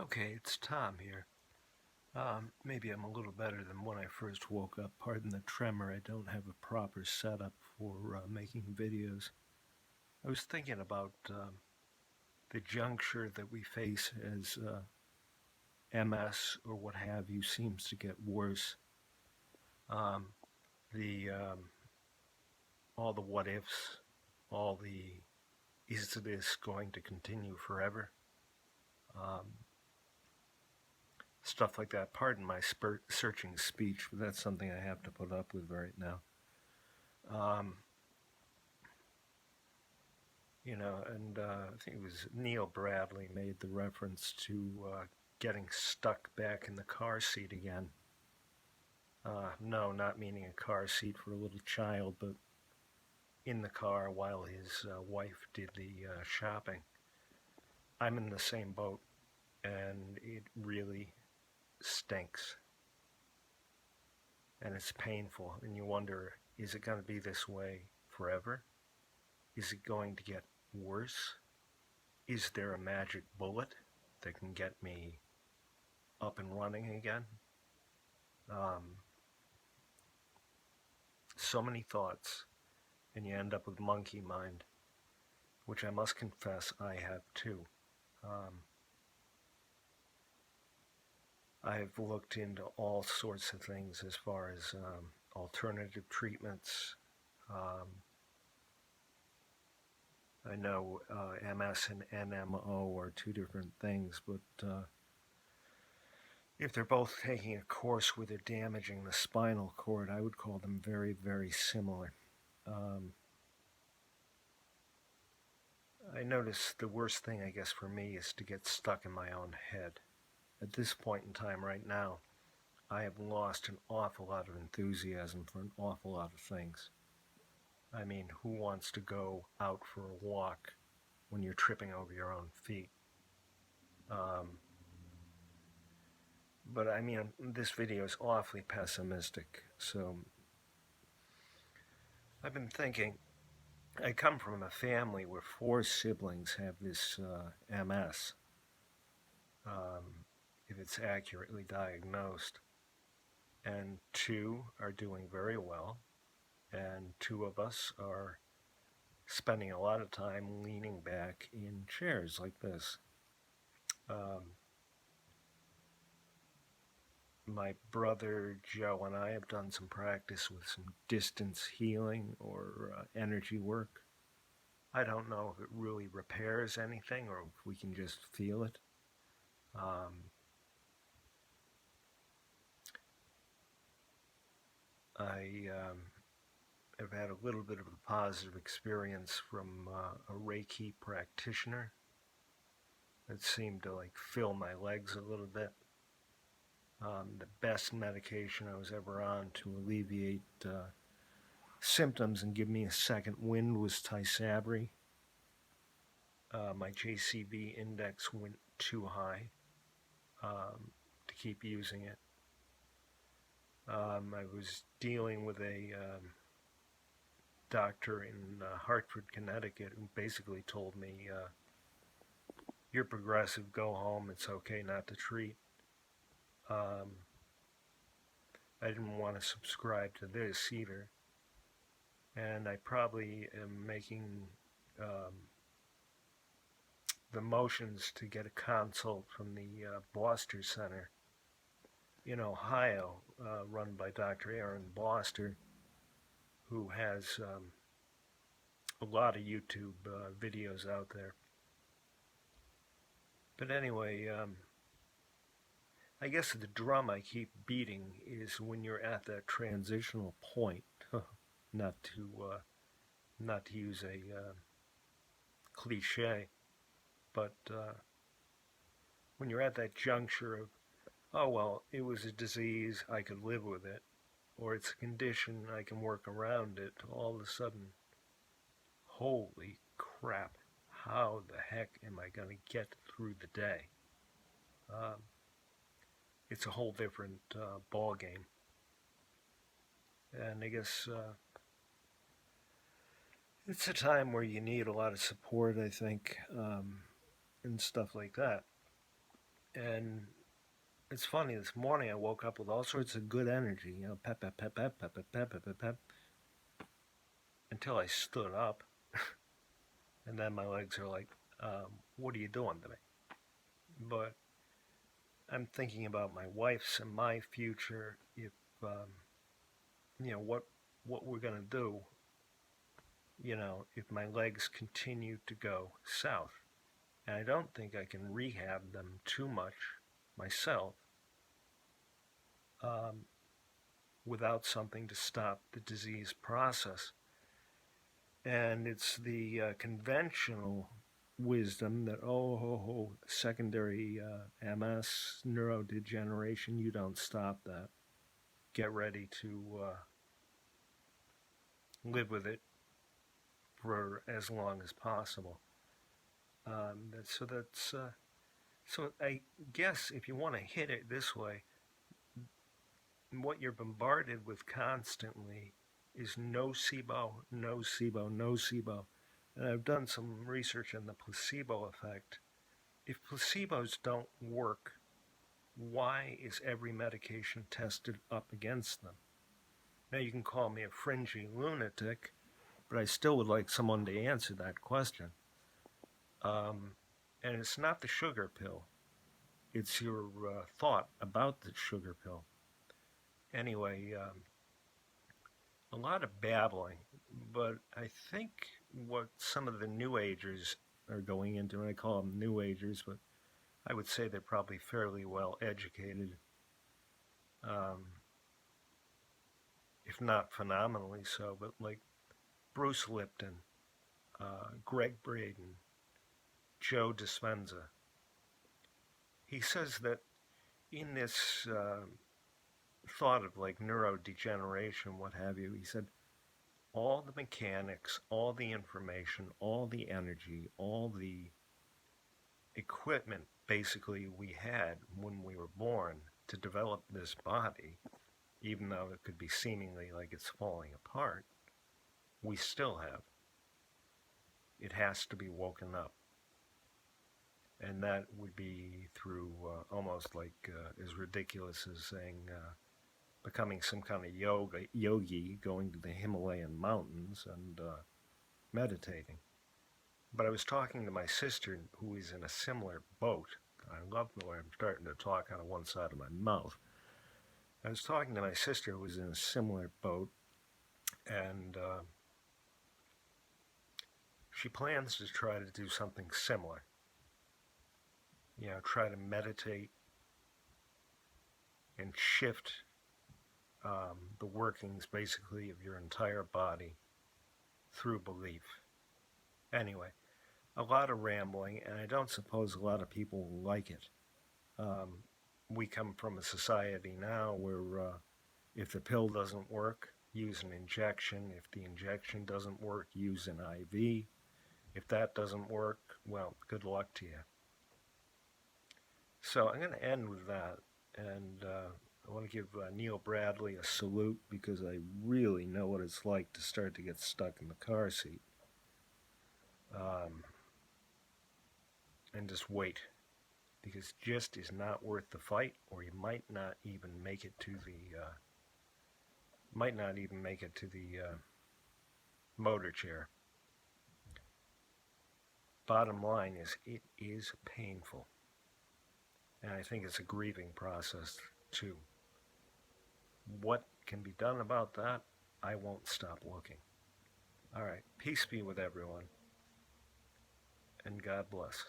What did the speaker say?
Okay, it's Tom here. Maybe I'm a little better than when I first woke up. Pardon the tremor, I don't have a proper setup for making videos. I was thinking about the juncture that we face as MS or what have you seems to get worse. Um, the all the what ifs, all the is this going to continue forever? Um, Stuff like that. Pardon my searching speech, but that's something I have to put up with right now. Um, and I think it was Neil Bradley made the reference to getting stuck back in the car seat again. No, not meaning a car seat for a little child, but in the car while his wife did the shopping. I'm in the same boat, and it really stinks. And it's painful, and you wonder, is it going to be this way forever? Is it going to get worse? Is there a magic bullet that can get me up and running again? Um, so many thoughts, and you end up with monkey mind, which I must confess I have too. Um, I've looked into all sorts of things as far as alternative treatments. Um, I know MS and NMO are two different things, but if they're both taking a course where they're damaging the spinal cord, I would call them very, very similar. Um, I notice the worst thing, I guess, for me is to get stuck in my own head. At this point in time, right now, I have lost an awful lot of enthusiasm for an awful lot of things. I mean, who wants to go out for a walk when you're tripping over your own feet? Um, but I mean, this video is awfully pessimistic, so I've been thinking. I come from a family where four siblings have this MS, if it's accurately diagnosed, and two are doing very well, and two of us are spending a lot of time leaning back in chairs like this. Um, my brother Joe and I have done some practice with some distance healing or energy work. I don't know if it really repairs anything or if we can just feel it. Um, I have had a little bit of a positive experience from a Reiki practitioner that seemed to like fill my legs a little bit. The best medication I was ever on to alleviate symptoms and give me a second wind was Tysabri. My JCV index went too high to keep using it. I was dealing with a doctor in Hartford, Connecticut, who basically told me, "You're progressive. Go home. It's okay not to treat." I didn't want to subscribe to this either, and I probably am making the motions to get a consult from the Boster Center in Ohio, run by Dr. Aaron Boster, who has a lot of YouTube videos out there. But anyway, I guess the drum I keep beating is when you're at that transitional point, not to use a cliche, but when you're at that juncture of, oh well, it was a disease, I could live with it, or it's a condition, I can work around it, all of a sudden, holy crap, how the heck am I going to get through the day? It's a whole different ball game. And I guess it's a time where you need a lot of support, I think, and stuff like that. And it's funny, this morning I woke up with all sorts of good energy, pep, pep, pep, pep, pep, pep, pep, pep, pep, pep, until I stood up. And then my legs are like, what are you doing to me? But I'm thinking about my wife's and my future. If, what we're going to do, if my legs continue to go south. And I don't think I can rehab them too much myself um, without something to stop the disease process. And it's the conventional wisdom that, secondary MS, neurodegeneration, you don't stop that. Get ready to live with it for as long as possible. So I guess if you want to hit it this way, what you're bombarded with constantly is nocebo, nocebo, nocebo. And I've done some research on the placebo effect. If placebos don't work, why is every medication tested up against them? Now, you can call me a fringy lunatic, but I still would like someone to answer that question. And it's not the sugar pill, it's your thought about the sugar pill. Anyway, a lot of babbling, but I think what some of the New Agers are going into, and I call them New Agers, but I would say they're probably fairly well educated, um, if not phenomenally so, but like Bruce Lipton, Greg Braden, Joe Dispenza. He says that in this thought of like neurodegeneration, what have you, he said all the mechanics, all the information, all the energy, all the equipment basically we had when we were born to develop this body, even though it could be seemingly like it's falling apart, we still have. It has to be woken up. And that would be through almost like as ridiculous as saying becoming some kind of yogi, going to the Himalayan mountains and meditating. But I was talking to my sister, who is in a similar boat. I love the way I'm starting to talk out of one side of my mouth. I was talking to my sister, who was in a similar boat, and she plans to try to do something similar. Try to meditate and shift the workings, basically, of your entire body through belief. Anyway, a lot of rambling, and I don't suppose a lot of people like it. We come from a society now where if the pill doesn't work, use an injection. If the injection doesn't work, use an IV. If that doesn't work, well, good luck to you. So I'm going to end with that, and I want to give Neil Bradley a salute because I really know what it's like to start to get stuck in the car seat. And just wait, because just is not worth the fight, or you might not even make it to the motor chair. Bottom line is, it is painful. And I think it's a grieving process, too. What can be done about that? I won't stop looking. All right. Peace be with everyone. And God bless.